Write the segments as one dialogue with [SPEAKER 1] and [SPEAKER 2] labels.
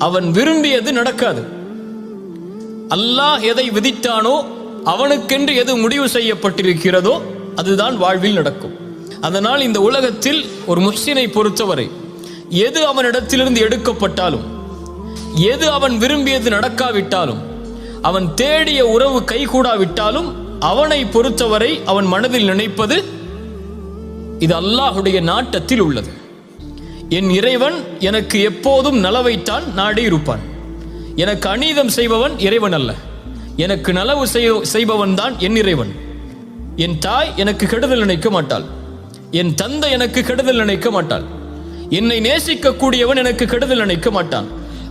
[SPEAKER 1] அவன் விரும்பியது நடக்காது. அல்லாஹ் எதை விதித்தானோ, அவனுக்கென்று எது முடிவு செய்யப்பட்டிருக்கிறதோ அதுதான் வாழ்வில் நடக்கும். அதனால் இந்த உலகத்தில் ஒரு முஹ்சினை பொறுத்தவரை எது அவனிடத்திலிருந்து எடுக்கப்பட்டாலும், எது அவன் விரும்பியது நடக்காவிட்டாலும், அவன் தேடிய உறவு கைகூடாவிட்டாலும், அவனை பொறுத்தவரை அவன் மனதில் நினைப்பது இது அல்லாஹுடைய நாட்டத்தில் உள்ளது. என் இறைவன் எனக்கு எப்போதும் நலவைத்தான் நாடி இருப்பான். எனக்கு அநீதம் செய்பவன் இறைவன் அல்ல, எனக்கு நலவு செய்பவன் தான் என் இறைவன். என் தாய் எனக்கு கெடுதல் நினைக்க மாட்டாள், என் தந்தை எனக்கு கெடுதல் நினைக்க மாட்டாள், என்னை நேசிக்கக்கூடியவன் எனக்கு கெடுதல் நினைக்க மாட்டான்.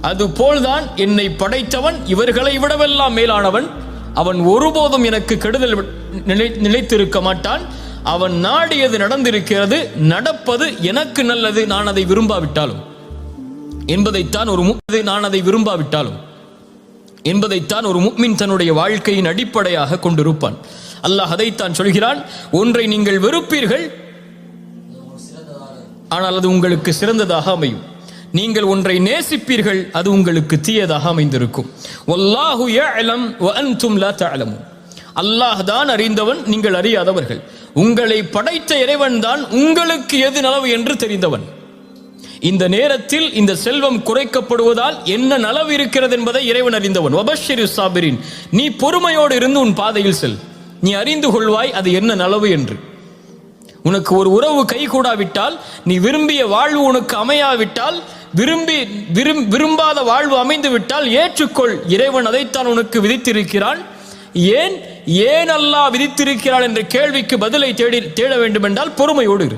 [SPEAKER 1] அதுபோல்தான் என்னை படைத்தவன் இவர்களை விடவெல்லாம் மேலானவன். அவன் ஒருபோதும் எனக்கு கெடுதல் நினைத்திருக்க மாட்டான். அவன் நாடியது நடந்திருக்கிறது, நடப்பது எனக்கு நல்லது, நான் அதை விரும்பாவிட்டாலும் என்பதைத்தான் ஒரு முஃமின் தன்னுடைய வாழ்க்கையின் அடிப்படையாக கொண்டிருப்பான். அல்லாஹ் அதைத்தான் சொல்கிறான், ஒன்றை நீங்கள் வெறுப்பீர்கள், ஆனால் அது உங்களுக்கு சிறந்ததாக அமையும். நீங்கள் ஒன்றை நேசிப்பீர்கள், அது உங்களுக்கு தீயதாக அமைந்திருக்கும். வல்லாஹு யஅலம் வ அன்தும் லா தஅலமூன். அல்லாஹ் தான் அறிந்தவன், நீங்கள் அறியாதவர்கள். உங்களை படைத்த இறைவன் தான் உங்களுக்கு எது நலவு என்று தெரிந்தவன். இந்த நேரத்தில் இந்த செல்வம் குறைக்கப்படுவதால் என்ன நலவு இருக்கிறது என்பதை இறைவன் அறிந்தவன். வபஷ்ஷிரு சாபிரின், நீ பொறுமையோடு இருந்து உன் பாதையில் செல், நீ அறிந்து கொள்வாய் அது என்ன நலவு என்று. உனக்கு ஒரு உறவு கைகூடாவிட்டால், நீ விரும்பிய வாழ்வு உனக்கு அமையாவிட்டால், விரும்பாத வாழ்வு அமைந்து விட்டால் ஏற்றுக்கொள், இறைவன் அதைத்தான் உனக்கு விதித்திருக்கிறான். ஏன் அல்லாஹ் விதித்திருக்கிறான் என்ற கேள்விக்கு பதிலை தேட வேண்டும் என்றால் பொறுமையோடு இரு.